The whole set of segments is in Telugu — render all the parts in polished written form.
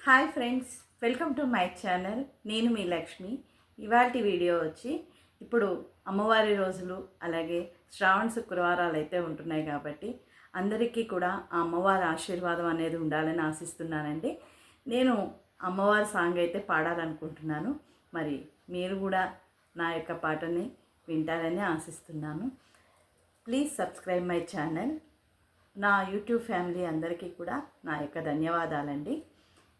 Hi friends, welcome to my channel. నేను మీ లక్ష్మి. ఇవాల్టి వీడియో వచ్చి ఇప్పుడు అమ్మవారి రోజులు అలాగే శ్రావణ శుక్రవారాలు అయితే ఉంటున్నాయి కాబట్టి అందరికీ కూడా ఆ అమ్మవారి ఆశీర్వాదం అనేది ఉండాలని ఆశిస్తున్నానండి. నేను అమ్మవారి సాంగ్ అయితే పాడాలనుకుంటున్నాను. మరి మీరు కూడా నా యొక్క పాటని వింటారని ఆశిస్తున్నాను. Please subscribe my channel. నా యూట్యూబ్ ఫ్యామిలీ అందరికీ కూడా నా యొక్క ధన్యవాదాలండి.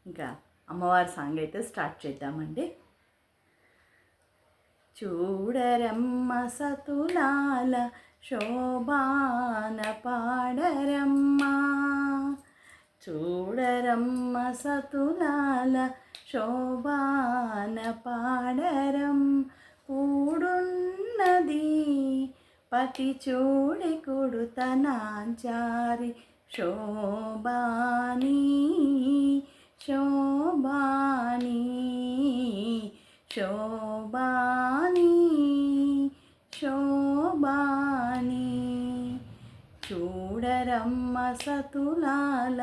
ఇంకా అమ్మవారి సాంగ్ అయితే స్టార్ట్ చేద్దామండి. చూడరమ్మ సతులాల శోభాన పాడరమ్మ, చూడరమ్మ సతులాల శోభాన పాడరం, కూడున్నది పతి చూడి కొడుతనాంచారి శోభాని శోభాని శోభాని శోభాని, చూడరమ్మ సతులాల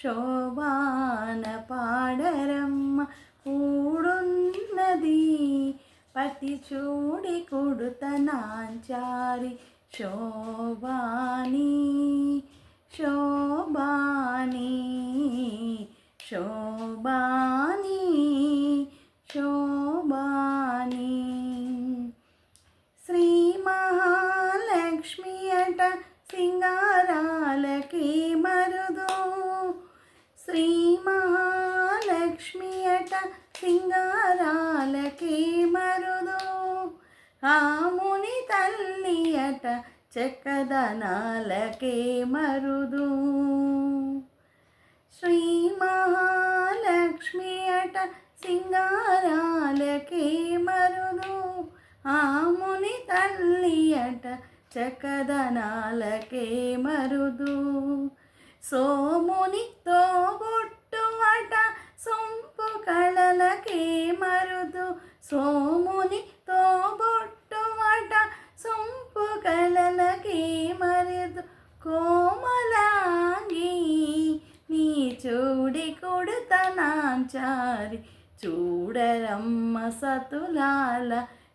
శోభాన పాడరమ్మ, కూడున్నది పతి చూడి కొడుతనాంచారి శోభాని శోభాని శోభాని శోభాని. శ్రీ మహాలక్ష్మి అట సింగారాలకి మరుదు, శ్రీ మహాలక్ష్మి అట సింగారాలకి మరుదు, ఆ ముని తల్లి అట చక్కదనాలకే మరుదు. శ్రీ మహాలక్ష్మి అట సింగారాలకే మరుదు, ఆ ముని తల్లి అట చక్కదనాలకే మరుదు. సోముని తోబొట్టు అట సొంపు కళలకే మరుదు, సోముని తోబొట్టు అట సొంపు కళలకే మరుదు. కోమలాంగి నీ చూడి కొడుతనాంచారి చూడరమ్మ సతులాల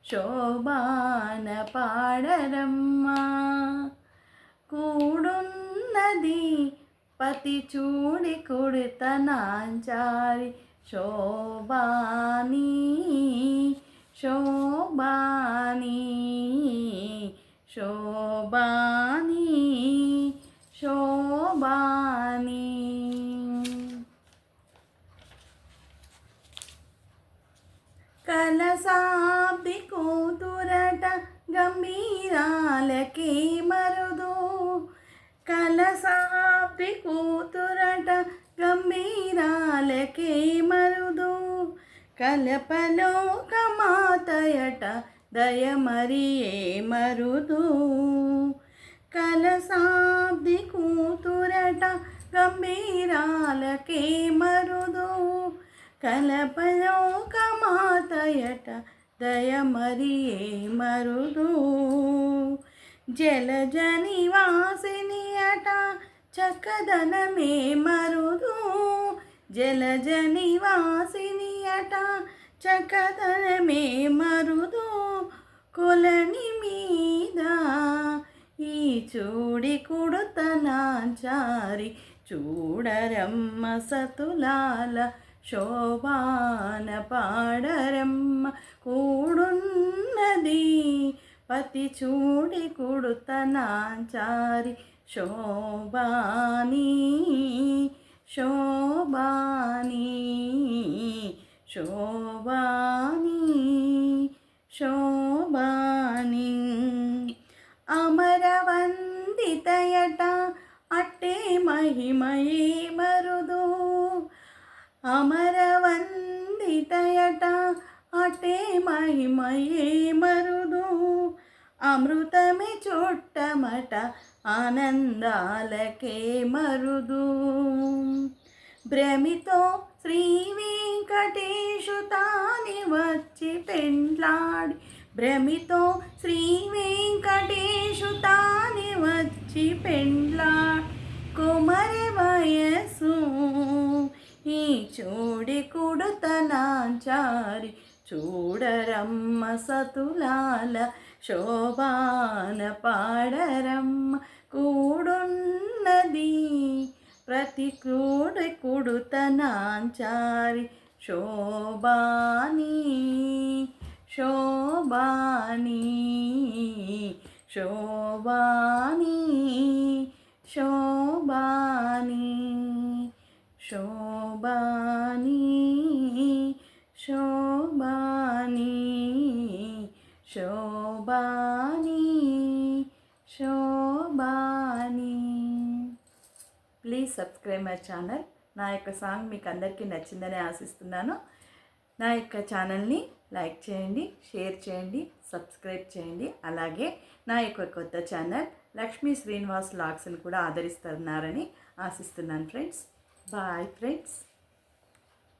శోభాన పాడరమ్మ, కూడున్నది పతి చూడి కొడుతనాంచారి శోభాని శోభాని శోభాని శోభాని. కలసాబ్ది కూతురట గంభీరాలకే మరుదు, కలసాబ్ది కూతురట గంభీరాలకే మరుదు, కలపలోక మాతయట దయమరియే మరుదు. కలసాబ్ది కూతురట గంభీరాలకే మరుదు, కలపలోక మాతయట దయమరియే మరుదు. జలజ నివాసిని అట చక్కదనమే మరుదు, జలజ నివాసిని అట చక్కదనమే మరుదు. కొలని మీద ఈ చూడి కొడుతనాంచారి చూడరమ్మ సతులాల శోభాన పాడరమ్మ, కూడున్నది పతి చూడి కొడుతనాంచారి శోభాని శోభాని శోభాని శోభాని. అమరవందితయట అట్టే మహిమయే మరుదు, అమరవందితయట అట్టే మహిమయే మరుదు. అమృతమే చుట్టమట ఆనందాలకే మరుదు. భ్రమితో శ్రీ వెంకటేశు తాని వచ్చి పెండ్లాడి, భ్రమితో శ్రీ వెంకటేశు తాని వచ్చి పెండ్లాడి, కుమరి వయస్సు ఈ చూడి కుడుతనాంచారి చూడరమ్మ సతులాల శోభాన పాడరమ్మ కూడున్నది ప్రతి కూడి కుడుతనాంచారి శోభాని శోభాని శోభాని శోభాని శోభాని శోభాని శోభాని శోభాని. Please subscribe my channel. నా యొక్క సాంగ్ మీకు అందరికీ నచ్చిందని ఆశిస్తున్నాను. నా యొక్క ఛానల్ని లైక్ చేయండి, షేర్ చేయండి, సబ్స్క్రైబ్ చేయండి. అలాగే నా యొక్క కొత్త ఛానల్ లక్ష్మీ శ్రీనివాస్ వ్లాగ్స్ని కూడా ఆదరిస్తున్నారని ఆశిస్తున్నాను ఫ్రెండ్స్. Bye friends.